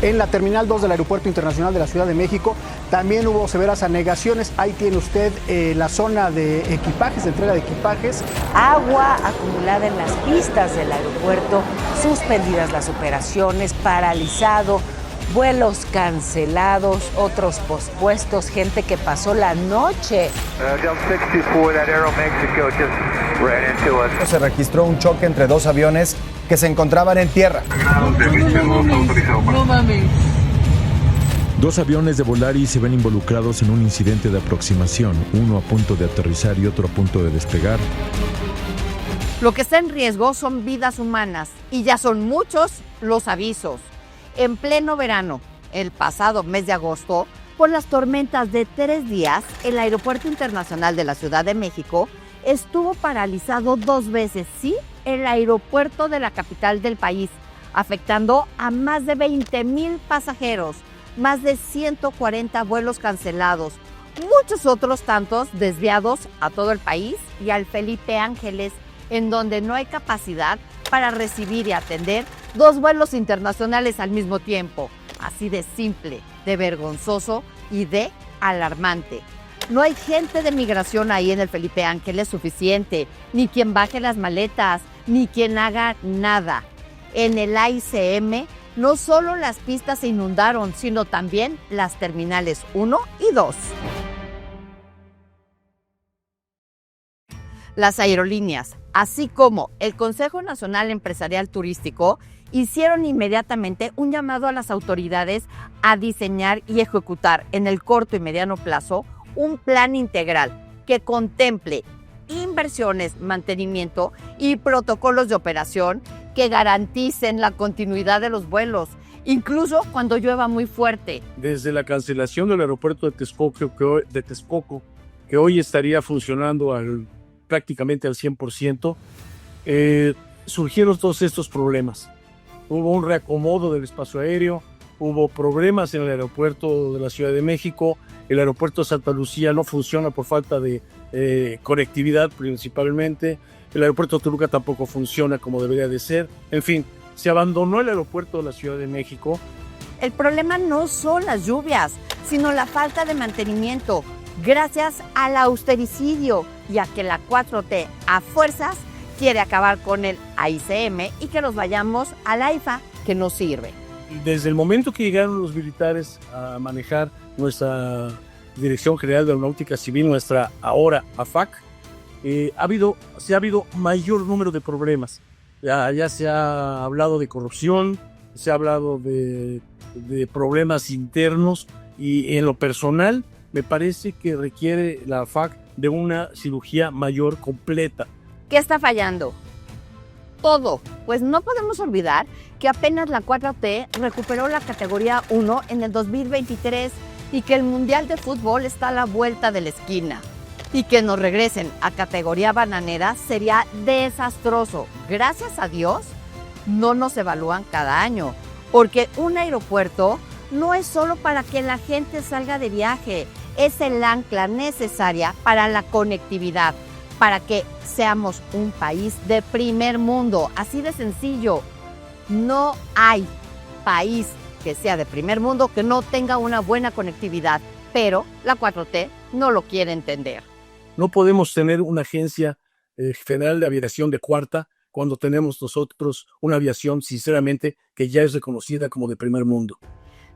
En la Terminal 2 del Aeropuerto Internacional de la Ciudad de México también hubo severas anegaciones. Ahí tiene usted la zona de equipajes, de entrega de equipajes. Agua acumulada en las pistas del aeropuerto, suspendidas las operaciones, paralizado, vuelos cancelados, otros pospuestos, gente que pasó la noche. Se registró un choque entre dos aviones que se encontraban en tierra. No mames. Dos aviones de Volaris se ven involucrados en un incidente de aproximación, uno a punto de aterrizar y otro a punto de despegar. Lo que está en riesgo son vidas humanas y ya son muchos los avisos. En pleno verano, el pasado mes de agosto, por las tormentas de 3 días, el Aeropuerto Internacional de la Ciudad de México estuvo paralizado 2 veces, sí, el aeropuerto de la capital del país, afectando a más de 20,000 pasajeros, más de 140 vuelos cancelados, muchos otros tantos desviados a todo el país y al Felipe Ángeles, en donde no hay capacidad para recibir y atender 2 vuelos internacionales al mismo tiempo. Así de simple, de vergonzoso y de alarmante. No hay gente de migración ahí en el Felipe Ángeles suficiente, ni quien baje las maletas, ni quien haga nada. En el AICM no solo las pistas se inundaron, sino también las terminales 1 y 2. Las aerolíneas, así como el Consejo Nacional Empresarial Turístico, hicieron inmediatamente un llamado a las autoridades a diseñar y ejecutar en el corto y mediano plazo un plan integral que contemple inversiones, mantenimiento y protocolos de operación que garanticen la continuidad de los vuelos, incluso cuando llueva muy fuerte. Desde la cancelación del aeropuerto de Texcoco, que hoy estaría funcionando prácticamente al 100%, surgieron todos estos problemas. Hubo un reacomodo del espacio aéreo, hubo problemas en el aeropuerto de la Ciudad de México, el aeropuerto de Santa Lucía no funciona por falta de conectividad principalmente, el aeropuerto de Toluca tampoco funciona como debería de ser, en fin, se abandonó el aeropuerto de la Ciudad de México. El problema no son las lluvias, sino la falta de mantenimiento, gracias al austericidio y a que la 4T a fuerzas quiere acabar con el AICM y que nos vayamos al AIFA, que no sirve. Desde el momento que llegaron los militares a manejar nuestra Dirección General de Aeronáutica Civil, nuestra ahora AFAC, se ha habido mayor número de problemas. Ya se ha hablado de corrupción, se ha hablado de problemas internos y en lo personal me parece que requiere la AFAC de una cirugía mayor completa. ¿Qué está fallando? Todo, pues no podemos olvidar que apenas la 4T recuperó la categoría 1 en el 2023 y que el Mundial de Fútbol está a la vuelta de la esquina. Y que nos regresen a categoría bananera sería desastroso. Gracias a Dios, no nos evalúan cada año, porque un aeropuerto no es solo para que la gente salga de viaje, es el ancla necesaria para la conectividad, para que seamos un país de primer mundo, así de sencillo. No hay país que sea de primer mundo que no tenga una buena conectividad, pero la 4T no lo quiere entender. No podemos tener una agencia federal de aviación de cuarta cuando tenemos nosotros una aviación, sinceramente, que ya es reconocida como de primer mundo.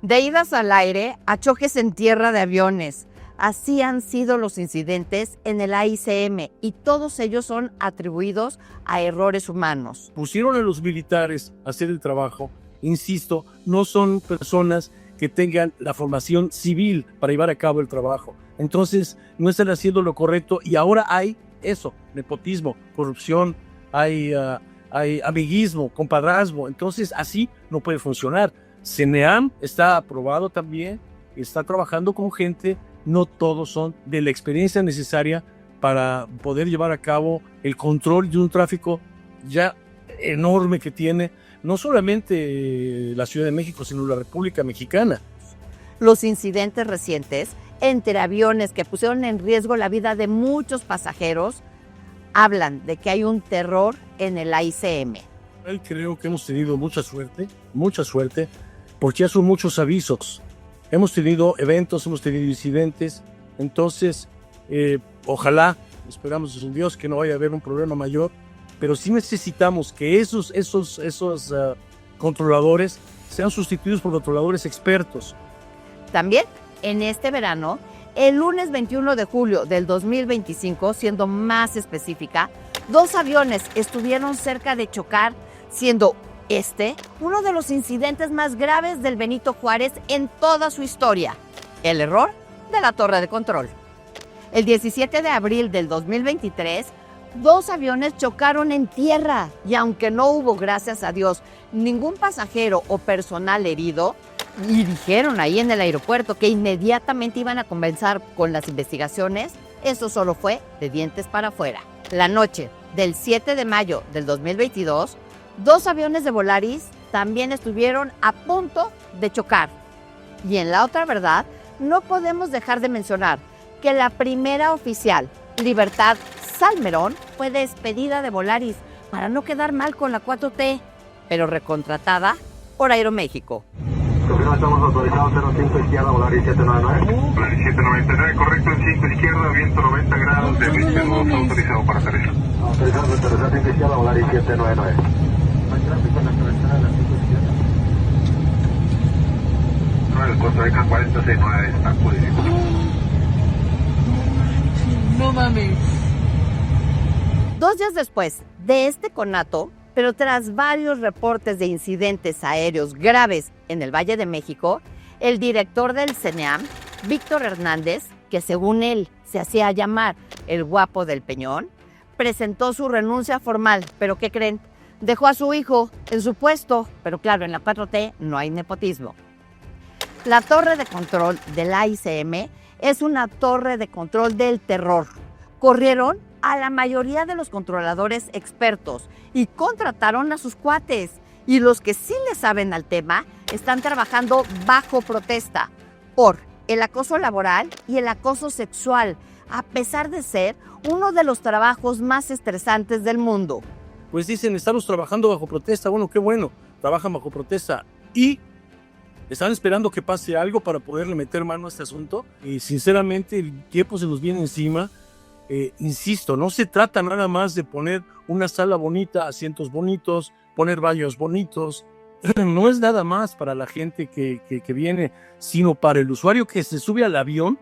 De idas al aire a choques en tierra de aviones. Así han sido los incidentes en el AICM y todos ellos son atribuidos a errores humanos. Pusieron a los militares a hacer el trabajo. Insisto, no son personas que tengan la formación civil para llevar a cabo el trabajo. Entonces, no están haciendo lo correcto y ahora hay eso, nepotismo, corrupción, hay amiguismo, compadrazgo. Entonces, así no puede funcionar. CENEAM está aprobado también, está trabajando con gente. No todos son de la experiencia necesaria para poder llevar a cabo el control de un tráfico ya enorme que tiene no solamente la Ciudad de México, sino la República Mexicana. Los incidentes recientes entre aviones que pusieron en riesgo la vida de muchos pasajeros hablan de que hay un terror en el AICM. Creo que hemos tenido mucha suerte, porque ya son muchos avisos. Hemos tenido eventos, hemos tenido incidentes, entonces ojalá, esperamos en Dios que no vaya a haber un problema mayor, pero sí necesitamos que esos controladores sean sustituidos por controladores expertos. También en este verano, el lunes 21 de julio del 2025, siendo más específica, 2 aviones estuvieron cerca de chocar, siendo uno de los incidentes más graves del Benito Juárez en toda su historia, el error de la torre de control. El 17 de abril del 2023, 2 aviones chocaron en tierra y aunque no hubo, gracias a Dios, ningún pasajero o personal herido, y dijeron ahí en el aeropuerto que inmediatamente iban a comenzar con las investigaciones, eso solo fue de dientes para afuera. La noche del 7 de mayo del 2022, 2 aviones de Volaris también estuvieron a punto de chocar. Y en la otra verdad, no podemos dejar de mencionar que la primera oficial, Libertad Salmerón, fue despedida de Volaris para no quedar mal con la 4T, pero recontratada por Aeroméxico. Estamos autorizados 05 izquierda, Volaris 799. Volaris 799, correcto en 5 izquierda, viento 90 grados, de emisión autorizado para aterrizar. Autorizado para aterrizar 5 izquierda, Volaris 799. ¿No hay tráfico en la carretera de la 5 izquierda? No, el costo de K4069 está público. No mames. 2 días después de este conato, pero tras varios reportes de incidentes aéreos graves en el Valle de México, el director del CENEAM, Víctor Hernández, que según él se hacía llamar el guapo del Peñón, presentó su renuncia formal. ¿Pero qué creen? Dejó a su hijo en su puesto, pero claro, en la 4T no hay nepotismo. La torre de control de la ICM es una torre de control del terror. Corrieron a la mayoría de los controladores expertos y contrataron a sus cuates. Y los que sí le saben al tema están trabajando bajo protesta por el acoso laboral y el acoso sexual, a pesar de ser uno de los trabajos más estresantes del mundo. Pues dicen, estamos trabajando bajo protesta. Bueno, qué bueno, trabajan bajo protesta y están esperando que pase algo para poderle meter mano a este asunto. Y sinceramente el tiempo se nos viene encima. Insisto, no se trata nada más de poner una sala bonita, asientos bonitos, poner baños bonitos. No es nada más para la gente que viene, sino para el usuario que se sube al avión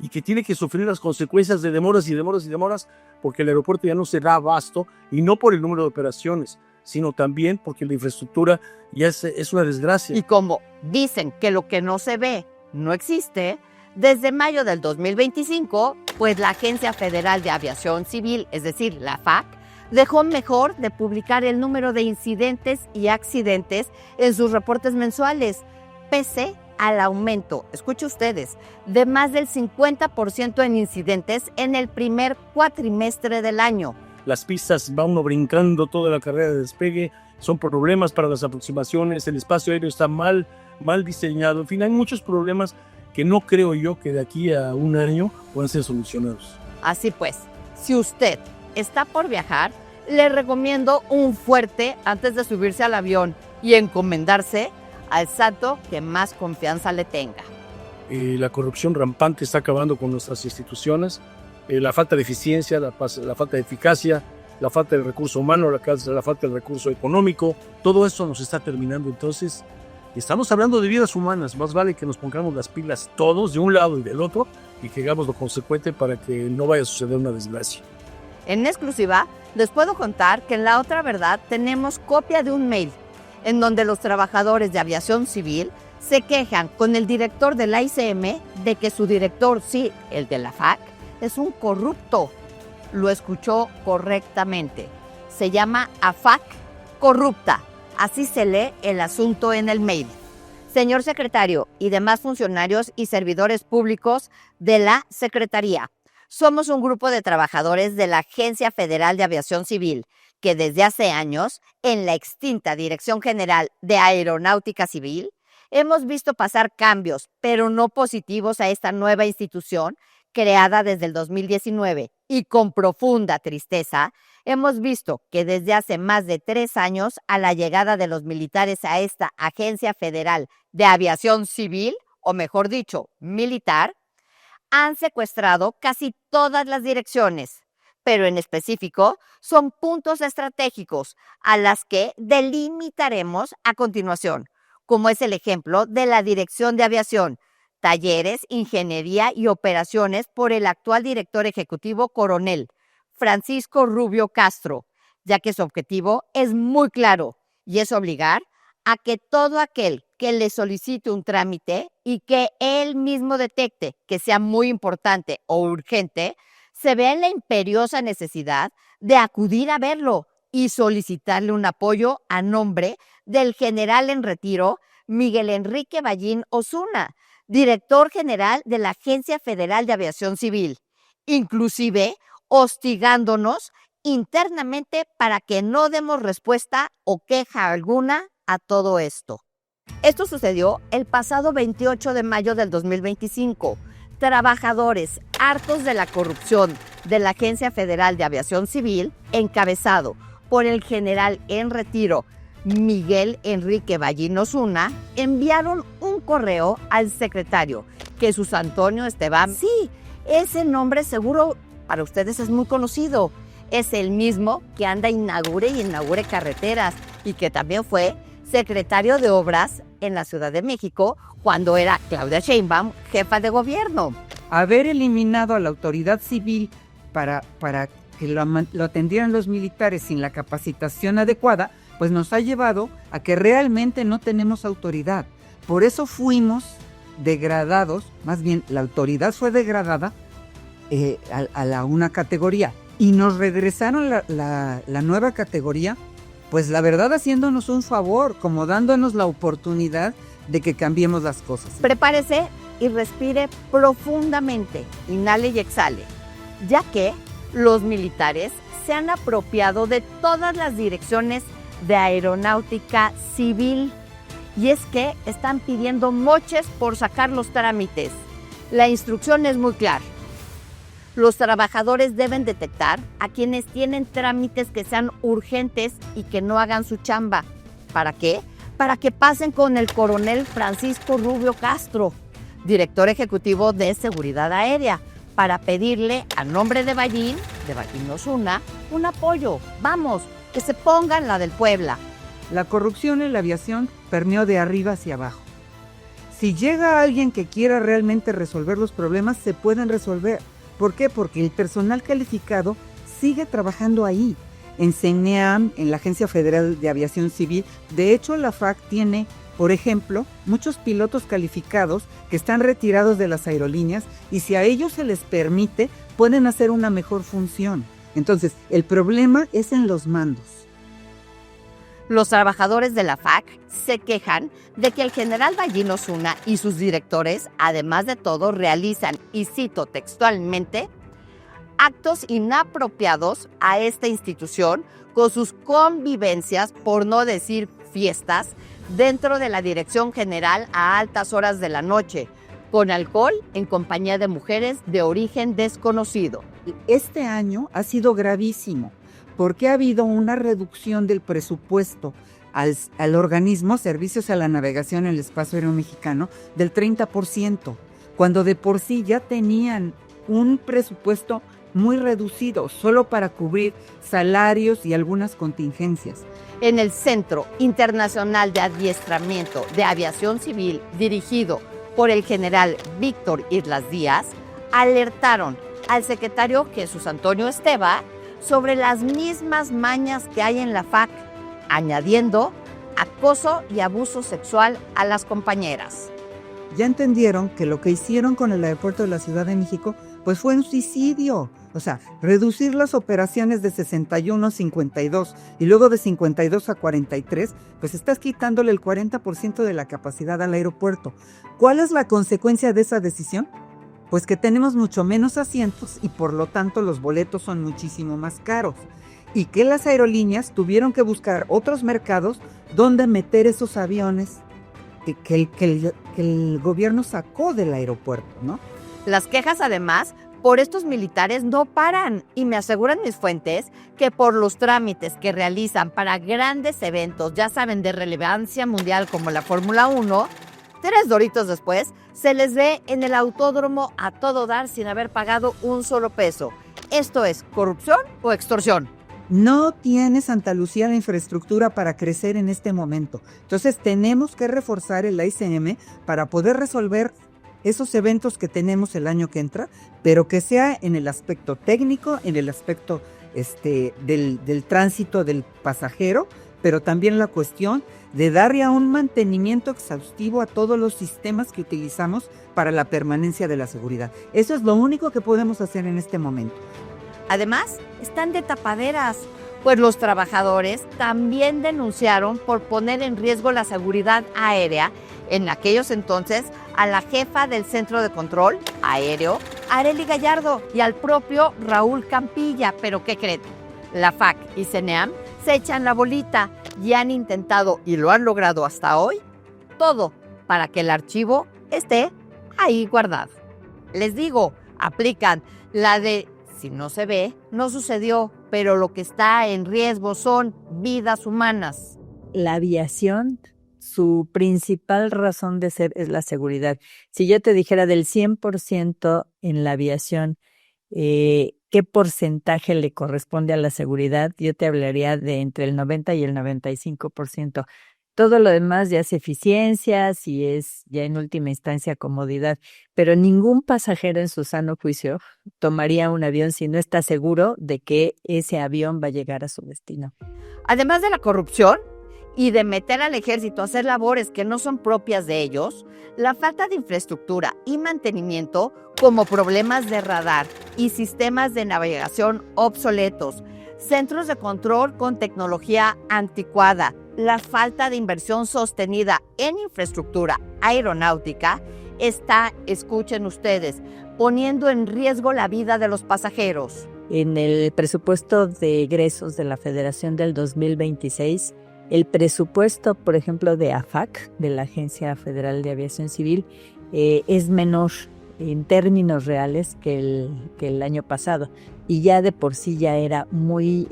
y que tiene que sufrir las consecuencias de demoras y demoras y demoras, porque el aeropuerto ya no se da abasto, y no por el número de operaciones, sino también porque la infraestructura ya es una desgracia. Y como dicen que lo que no se ve no existe, desde mayo del 2025, pues la Agencia Federal de Aviación Civil, es decir, la FAC, dejó mejor de publicar el número de incidentes y accidentes en sus reportes mensuales, pese al aumento, escuchen ustedes, de más del 50% en incidentes en el primer cuatrimestre del año. Las pistas va uno brincando toda la carrera de despegue, son problemas para las aproximaciones, el espacio aéreo está mal diseñado, en fin, hay muchos problemas que no creo yo que de aquí a un año puedan ser solucionados. Así pues, si usted está por viajar, le recomiendo un fuerte antes de subirse al avión y encomendarse al santo que más confianza le tenga. La corrupción rampante está acabando con nuestras instituciones, la falta de eficiencia, la falta de eficacia, la falta de recurso humano, la falta de recurso económico, todo eso nos está terminando. Entonces, estamos hablando de vidas humanas, más vale que nos pongamos las pilas todos, de un lado y del otro, y que hagamos lo consecuente para que no vaya a suceder una desgracia. En exclusiva, les puedo contar que en La Otra Verdad tenemos copia de un mail en donde los trabajadores de aviación civil se quejan con el director de la ICM de que su director, sí, el de la FAC, es un corrupto. Lo escuchó correctamente. Se llama AFAC corrupta. Así se lee el asunto en el mail. Señor secretario y demás funcionarios y servidores públicos de la Secretaría, somos un grupo de trabajadores de la Agencia Federal de Aviación Civil que desde hace años, en la extinta Dirección General de Aeronáutica Civil, hemos visto pasar cambios, pero no positivos a esta nueva institución creada desde el 2019 Y con profunda tristeza, hemos visto que desde hace más de 3 años, a la llegada de los militares a esta Agencia Federal de Aviación Civil, o mejor dicho, militar, han secuestrado casi todas las direcciones, pero en específico son puntos estratégicos a las que delimitaremos a continuación, como es el ejemplo de la Dirección de Aviación, Talleres, Ingeniería y Operaciones por el actual director ejecutivo coronel Francisco Rubio Castro, ya que su objetivo es muy claro y es obligar a que todo aquel que le solicite un trámite y que él mismo detecte que sea muy importante o urgente, se vea en la imperiosa necesidad de acudir a verlo y solicitarle un apoyo a nombre del general en retiro Miguel Enrique Ballín Osuna, director general de la Agencia Federal de Aviación Civil, inclusive hostigándonos internamente para que no demos respuesta o queja alguna a todo esto. Esto sucedió el pasado 28 de mayo del 2025. Trabajadores hartos de la corrupción de la Agencia Federal de Aviación Civil, encabezado por el general en retiro Miguel Enrique Ballín Osuna, enviaron un correo al secretario Jesús Antonio Esteban. Sí, ese nombre seguro para ustedes es muy conocido. Es el mismo que anda inaugure carreteras y que también fue secretario de Obras en la Ciudad de México cuando era Claudia Sheinbaum jefa de gobierno. Haber eliminado a la autoridad civil para que lo atendieran los militares sin la capacitación adecuada, pues nos ha llevado a que realmente no tenemos autoridad. Por eso fuimos degradados, más bien la autoridad fue degradada a una categoría y nos regresaron la nueva categoría, pues la verdad haciéndonos un favor, como dándonos la oportunidad de que cambiemos las cosas. Prepárese y respire profundamente, inhale y exhale, ya que los militares se han apropiado de todas las direcciones de aeronáutica civil. Y es que están pidiendo moches por sacar los trámites. La instrucción es muy clara. Los trabajadores deben detectar a quienes tienen trámites que sean urgentes y que no hagan su chamba. ¿Para qué? Para que pasen con el coronel Francisco Rubio Castro, director ejecutivo de Seguridad Aérea, para pedirle a nombre de Ballín Osuna, un apoyo. Vamos, que se pongan la del Puebla. La corrupción en la aviación permeó de arriba hacia abajo. Si llega alguien que quiera realmente resolver los problemas, se pueden resolver. ¿Por qué? Porque el personal calificado sigue trabajando ahí, en CENEAM, en la Agencia Federal de Aviación Civil. De hecho, la FAC tiene, por ejemplo, muchos pilotos calificados que están retirados de las aerolíneas y si a ellos se les permite, pueden hacer una mejor función. Entonces, el problema es en los mandos. Los trabajadores de la FAC se quejan de que el general Ballín Osuna y sus directores, además de todo, realizan, y cito textualmente, actos inapropiados a esta institución con sus convivencias, por no decir fiestas, dentro de la Dirección General a altas horas de la noche, con alcohol en compañía de mujeres de origen desconocido. Este año ha sido gravísimo porque ha habido una reducción del presupuesto al organismo Servicios a la Navegación en el Espacio Aéreo Mexicano del 30%, cuando de por sí ya tenían un presupuesto muy reducido, solo para cubrir salarios y algunas contingencias. En el Centro Internacional de Adiestramiento de Aviación Civil, dirigido por el general Víctor Islas Díaz, alertaron al secretario Jesús Antonio Esteban sobre las mismas mañas que hay en la FAC, añadiendo acoso y abuso sexual a las compañeras. Ya entendieron que lo que hicieron con el aeropuerto de la Ciudad de México pues fue un suicidio. O sea, reducir las operaciones de 61 a 52 y luego de 52 a 43, pues estás quitándole el 40% de la capacidad al aeropuerto. ¿Cuál es la consecuencia de esa decisión? Pues que tenemos mucho menos asientos y por lo tanto los boletos son muchísimo más caros. Y que las aerolíneas tuvieron que buscar otros mercados donde meter esos aviones que el gobierno sacó del aeropuerto, ¿no? Las quejas, además, por estos militares no paran y me aseguran mis fuentes que por los trámites que realizan para grandes eventos, ya saben, de relevancia mundial como la Fórmula 1, 3 doritos después se les ve en el autódromo a todo dar sin haber pagado un solo peso. ¿Esto es corrupción o extorsión? No tiene Santa Lucía la infraestructura para crecer en este momento. Entonces tenemos que reforzar el ICM para poder resolver esos eventos que tenemos el año que entra, pero que sea en el aspecto técnico, en el aspecto del tránsito del pasajero, pero también la cuestión de dar ya un mantenimiento exhaustivo a todos los sistemas que utilizamos para la permanencia de la seguridad. Eso es lo único que podemos hacer en este momento. Además, están de tapaderas, pues los trabajadores también denunciaron por poner en riesgo la seguridad aérea en aquellos entonces a la jefa del Centro de Control Aéreo, Arely Gallardo, y al propio Raúl Campilla. ¿Pero qué creen? La FAC y CENEAM se echan la bolita y han intentado, y lo han logrado hasta hoy, todo para que el archivo esté ahí guardado. Les digo, aplican la de si no se ve, no sucedió, pero lo que está en riesgo son vidas humanas. La aviación, su principal razón de ser es la seguridad. Si yo te dijera del 100% en la aviación, ¿qué porcentaje le corresponde a la seguridad? Yo te hablaría de entre el 90 y el 95%. Todo lo demás ya es eficiencias y es ya en última instancia comodidad, pero ningún pasajero en su sano juicio tomaría un avión si no está seguro de que ese avión va a llegar a su destino. Además de la corrupción y de meter al ejército a hacer labores que no son propias de ellos, la falta de infraestructura y mantenimiento, como problemas de radar y sistemas de navegación obsoletos, centros de control con tecnología anticuada, la falta de inversión sostenida en infraestructura aeronáutica está, escuchen ustedes, poniendo en riesgo la vida de los pasajeros. En el presupuesto de egresos de la Federación del 2026, el presupuesto, por ejemplo, de AFAC, de la Agencia Federal de Aviación Civil, es menor en términos reales que el año pasado, y ya de por sí ya era muy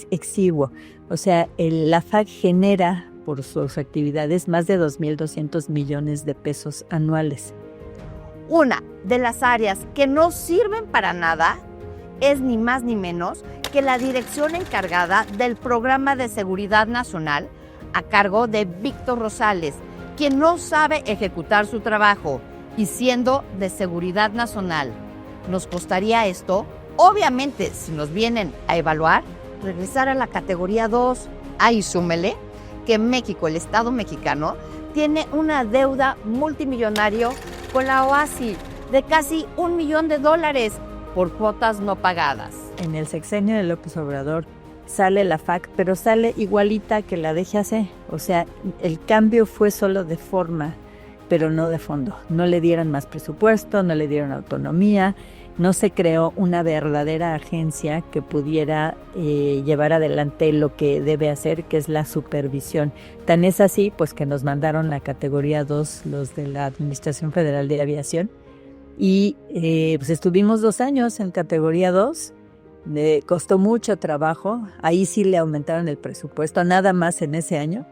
exiguo. O sea, la AFAC genera por sus actividades más de 2.200 millones de pesos anuales. Una de las áreas que no sirven para nada es ni más ni menos que la dirección encargada del Programa de Seguridad Nacional a cargo de Víctor Rosales, quien no sabe ejecutar su trabajo y siendo de seguridad nacional. ¿Nos costaría esto? Obviamente, si nos vienen a evaluar, regresar a la categoría 2. Ahí súmele que México, el Estado mexicano, tiene una deuda multimillonaria con la OASI de casi $1 millón por cuotas no pagadas. En el sexenio de López Obrador sale la FAC, pero sale igualita que la DGAC. O sea, el cambio fue solo de forma, pero no de fondo. No le dieron más presupuesto, no le dieron autonomía, no se creó una verdadera agencia que pudiera llevar adelante lo que debe hacer, que es la supervisión. Tan es así, pues que nos mandaron la categoría 2 los de la Administración Federal de Aviación y pues estuvimos 2 años en categoría 2. Costó mucho trabajo, ahí sí le aumentaron el presupuesto, nada más en ese año.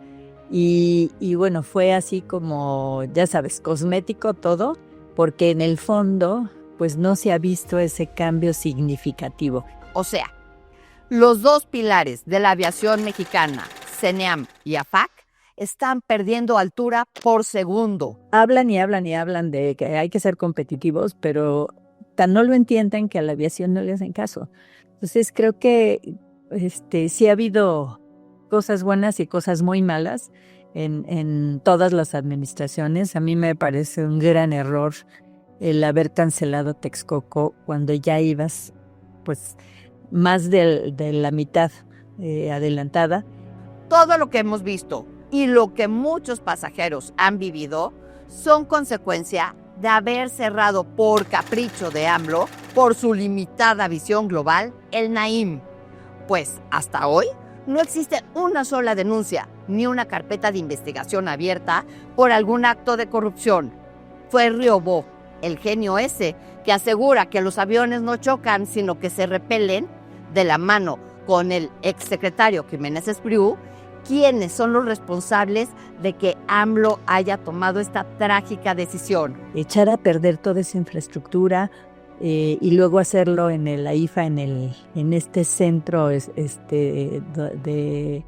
Y bueno, fue así como, ya sabes, cosmético todo, porque en el fondo pues no se ha visto ese cambio significativo. O sea, los dos pilares de la aviación mexicana, CENEAM y AFAC, están perdiendo altura por segundo. Hablan y hablan y hablan de que hay que ser competitivos, pero tan no lo entienden que a la aviación no le hacen caso. Entonces creo que sí ha habido cosas buenas y cosas muy malas en todas las administraciones. A mí me parece un gran error el haber cancelado Texcoco cuando ya ibas pues más de la mitad adelantada. Todo lo que hemos visto y lo que muchos pasajeros han vivido son consecuencia de haber cerrado por capricho de AMLO, por su limitada visión global, el Naim. Pues hasta hoy no existe una sola denuncia ni una carpeta de investigación abierta por algún acto de corrupción. Fue Riobó el genio ese, que asegura que los aviones no chocan, sino que se repelen, de la mano con el exsecretario Jiménez Espriu, ¿quiénes son los responsables de que AMLO haya tomado esta trágica decisión? Echar a perder toda esa infraestructura y luego hacerlo en el AIFA, en este centro de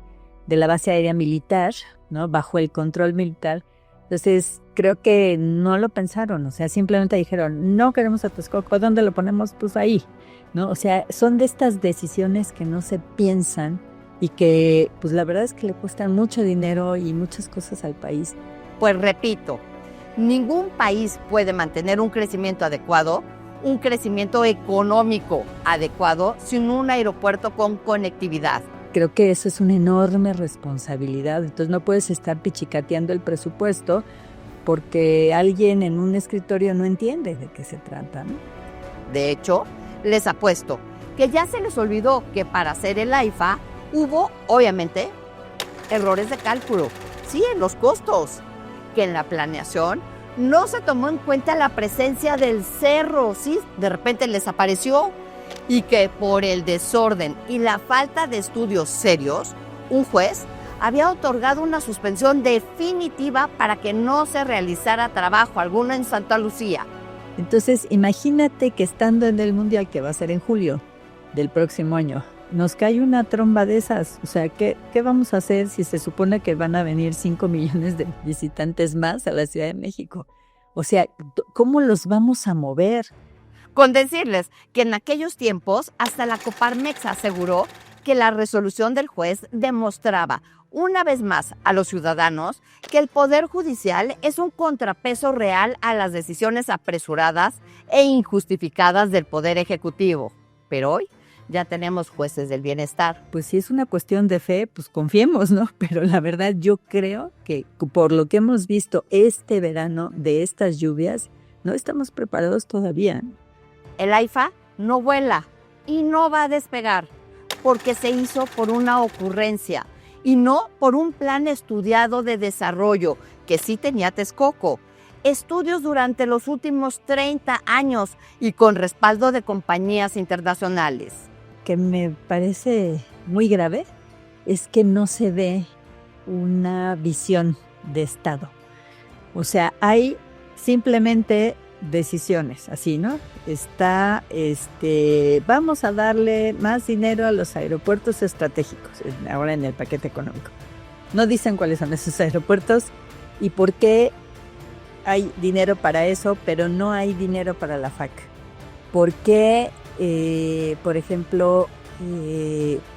la base aérea militar, ¿no? Bajo el control militar. Entonces, creo que no lo pensaron, o sea, simplemente dijeron, no queremos a Texcoco, ¿dónde lo ponemos? Pues ahí, ¿no? O sea, son de estas decisiones que no se piensan y que, pues la verdad es que le cuestan mucho dinero y muchas cosas al país. Pues repito, ningún país puede mantener un crecimiento adecuado, un crecimiento económico adecuado, sin un aeropuerto con conectividad. Creo que eso es una enorme responsabilidad, entonces no puedes estar pichicateando el presupuesto porque alguien en un escritorio no entiende de qué se trata, ¿no? De hecho, les apuesto que ya se les olvidó que para hacer el AIFA hubo, obviamente, errores de cálculo, sí, en los costos, que en la planeación no se tomó en cuenta la presencia del cerro, sí, de repente les apareció, y que por el desorden y la falta de estudios serios, un juez había otorgado una suspensión definitiva para que no se realizara trabajo alguno en Santa Lucía. Entonces, imagínate que estando en el Mundial, que va a ser en julio del próximo año, nos cae una tromba de esas. O sea, ¿qué vamos a hacer si se supone que van a venir 5 millones de visitantes más a la Ciudad de México? O sea, ¿cómo los vamos a mover? Con decirles que en aquellos tiempos hasta la Coparmex aseguró que la resolución del juez demostraba una vez más a los ciudadanos que el Poder Judicial es un contrapeso real a las decisiones apresuradas e injustificadas del Poder Ejecutivo. Pero hoy ya tenemos jueces del bienestar. Pues si es una cuestión de fe, pues confiemos, ¿no? Pero la verdad yo creo que por lo que hemos visto este verano de estas lluvias, no estamos preparados todavía. El AIFA no vuela y no va a despegar porque se hizo por una ocurrencia y no por un plan estudiado de desarrollo que sí tenía Texcoco. Estudios durante los últimos 30 años y con respaldo de compañías internacionales. Que me parece muy grave es que no se ve una visión de Estado. O sea, hay simplemente decisiones, así, ¿no? Está, vamos a darle más dinero a los aeropuertos estratégicos, ahora en el paquete económico. No dicen cuáles son esos aeropuertos y por qué hay dinero para eso, pero no hay dinero para la FAC. ¿Por qué, por ejemplo,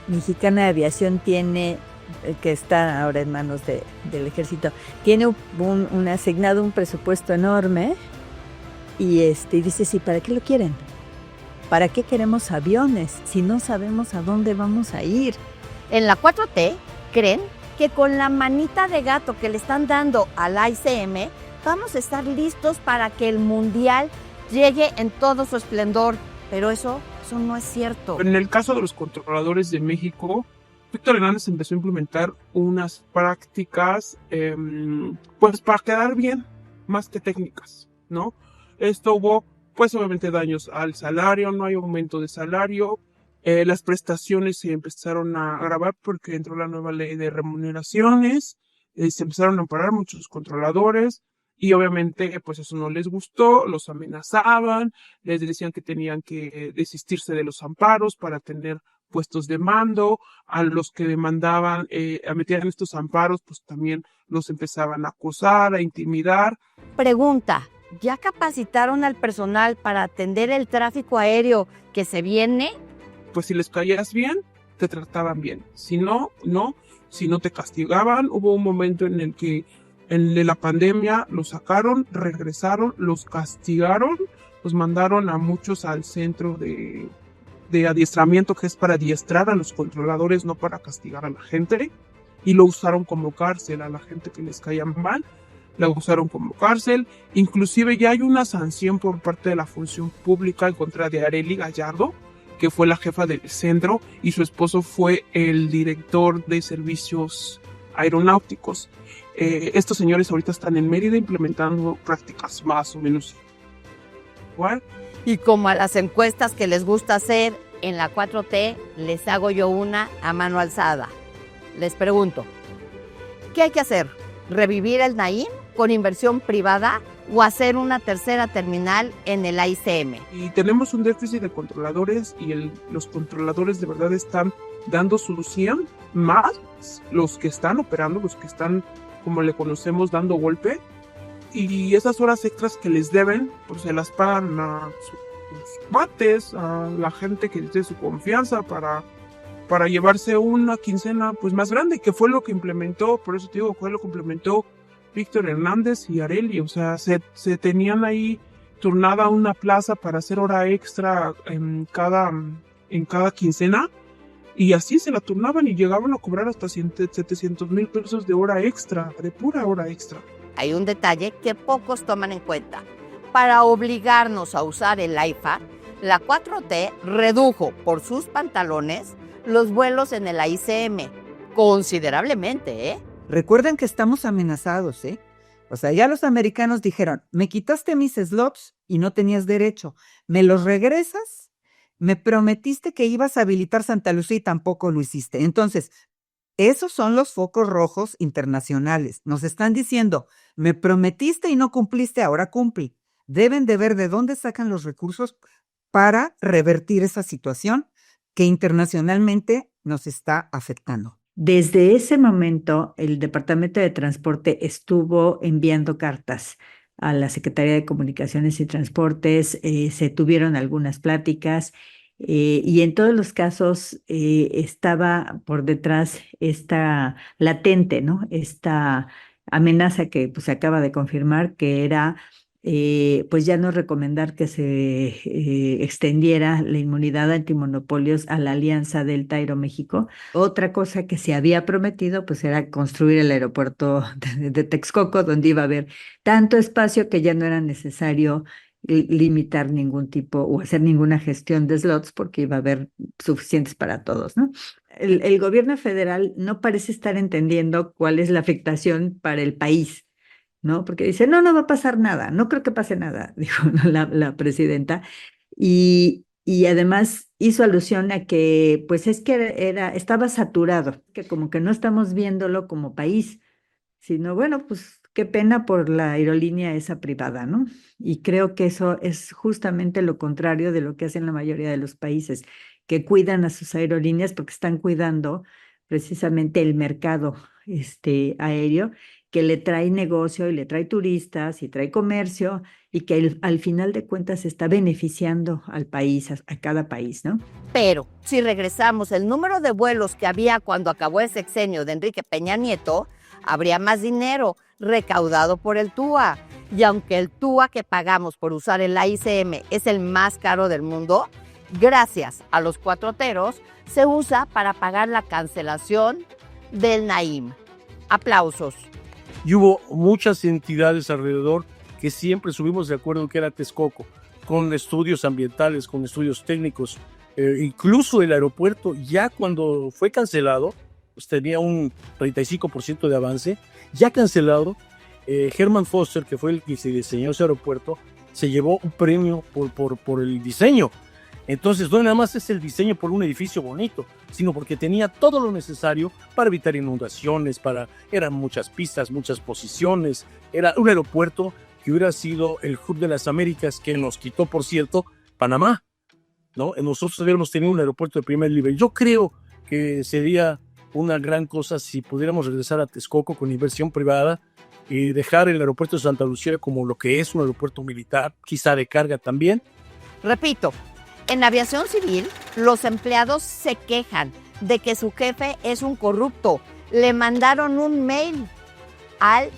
Mexicana de Aviación tiene, que está ahora en manos del ejército, tiene un asignado un presupuesto enorme? Y dice, sí, ¿para qué lo quieren? ¿Para qué queremos aviones si no sabemos a dónde vamos a ir? En la 4T creen que con la manita de gato que le están dando al AICM vamos a estar listos para que el Mundial llegue en todo su esplendor. Pero eso no es cierto. En el caso de los controladores de México, Víctor Hernández empezó a implementar unas prácticas pues para quedar bien, más que técnicas, ¿no? Esto hubo, pues obviamente daños al salario, no hay aumento de salario, las prestaciones se empezaron a agravar porque entró la nueva ley de remuneraciones, se empezaron a amparar muchos controladores y obviamente pues eso no les gustó, los amenazaban, les decían que tenían que desistirse de los amparos para tener puestos de mando, a los que demandaban, metían estos amparos, pues también los empezaban a acosar, a intimidar. Pregunta. ¿Ya capacitaron al personal para atender el tráfico aéreo que se viene? Pues si les caías bien, te trataban bien. Si no, no. Si no te castigaban, hubo un momento en el que en la pandemia los sacaron, regresaron, los castigaron, los mandaron a muchos al centro de adiestramiento, que es para adiestrar a los controladores, no para castigar a la gente. Y lo usaron como cárcel a la gente que les caía mal. La usaron como cárcel, inclusive ya hay una sanción por parte de la función pública en contra de Arely Gallardo, que fue la jefa del centro, y su esposo fue el director de servicios aeronáuticos. Estos señores ahorita están en Mérida implementando prácticas más o menos cual. Y como a las encuestas que les gusta hacer en la 4T, les hago yo una a mano alzada. Les pregunto, ¿qué hay que hacer? ¿Revivir el Naim con inversión privada o hacer una tercera terminal en el AICM? Y tenemos un déficit de controladores y los controladores de verdad están dando solución, más los que están operando, los que están, como le conocemos, dando golpe. Y esas horas extras que les deben, pues se las pagan a sus cuates, a la gente que les dé su confianza para llevarse una quincena pues más grande, que fue lo que implementó, por eso te digo, fue lo que implementó Víctor Hernández y Arely. O sea, se tenían ahí turnada una plaza para hacer hora extra en cada quincena, y así se la turnaban y llegaban a cobrar hasta 700,000 pesos de hora extra, de pura hora extra. Hay un detalle que pocos toman en cuenta. Para obligarnos a usar el IFAC, la 4T redujo por sus pantalones los vuelos en el AICM considerablemente, ¿eh? Recuerden que estamos amenazados, ¿eh? O sea, ya los americanos dijeron, me quitaste mis slots y no tenías derecho. ¿Me los regresas? Me prometiste que ibas a habilitar Santa Lucía y tampoco lo hiciste. Entonces, esos son los focos rojos internacionales. Nos están diciendo, me prometiste y no cumpliste, ahora cumple. Deben de ver de dónde sacan los recursos para revertir esa situación que internacionalmente nos está afectando. Desde ese momento, el Departamento de Transporte estuvo enviando cartas a la Secretaría de Comunicaciones y Transportes, se tuvieron algunas pláticas, y en todos los casos estaba por detrás esta latente, ¿no? Esta amenaza que pues, se acaba de confirmar, que era pues ya no recomendar que se extendiera la inmunidad antimonopolios a la alianza Delta Aeroméxico. Otra cosa que se había prometido pues era construir el aeropuerto de Texcoco, donde iba a haber tanto espacio que ya no era necesario limitar ningún tipo o hacer ninguna gestión de slots porque iba a haber suficientes para todos, ¿no? El gobierno federal no parece estar entendiendo cuál es la afectación para el país, ¿no? Porque dice, no va a pasar nada, no creo que pase nada, dijo la presidenta, y además hizo alusión a que, pues es que estaba saturado, que como que no estamos viéndolo como país, sino bueno, pues qué pena por la aerolínea esa privada, ¿no? Y creo que eso es justamente lo contrario de lo que hacen la mayoría de los países, que cuidan a sus aerolíneas porque están cuidando precisamente el mercado aéreo, que le trae negocio y le trae turistas y trae comercio y que al final de cuentas está beneficiando al país, a cada país, ¿no? Pero si regresamos el número de vuelos que había cuando acabó el sexenio de Enrique Peña Nieto, habría más dinero recaudado por el TUA. Y aunque el TUA que pagamos por usar el AICM es el más caro del mundo, gracias a los cuatroteros se usa para pagar la cancelación del Naim. Aplausos. Y hubo muchas entidades alrededor que siempre estuvimos de acuerdo en que era Texcoco, con estudios ambientales, con estudios técnicos. Incluso el aeropuerto, ya cuando fue cancelado, pues tenía un 35% de avance, ya cancelado. Herman Foster, que fue el que se diseñó ese aeropuerto, se llevó un premio por el diseño. Entonces, no nada más es el diseño por un edificio bonito, sino porque tenía todo lo necesario para evitar inundaciones, eran muchas pistas, muchas posiciones, era un aeropuerto que hubiera sido el hub de las Américas, que nos quitó, por cierto, Panamá, ¿no? Nosotros hubiéramos tenido un aeropuerto de primer nivel. Yo creo que sería una gran cosa si pudiéramos regresar a Texcoco con inversión privada y dejar el aeropuerto de Santa Lucía como lo que es un aeropuerto militar, quizá de carga también. Repito, en aviación civil, los empleados se quejan de que su jefe es un corrupto. Le mandaron un mail al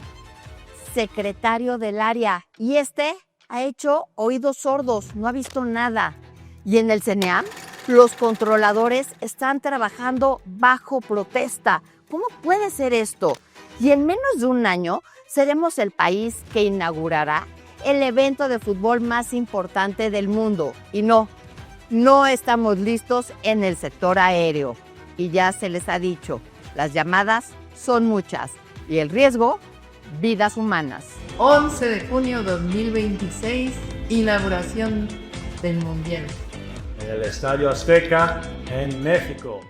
secretario del área y ha hecho oídos sordos, no ha visto nada. Y en el CENEAM, los controladores están trabajando bajo protesta. ¿Cómo puede ser esto? Y en menos de un año seremos el país que inaugurará el evento de fútbol más importante del mundo. Y no estamos listos en el sector aéreo. Y ya se les ha dicho, las llamadas son muchas y el riesgo, vidas humanas. 11 de junio de 2026, inauguración del Mundial. En el Estadio Azteca, en México.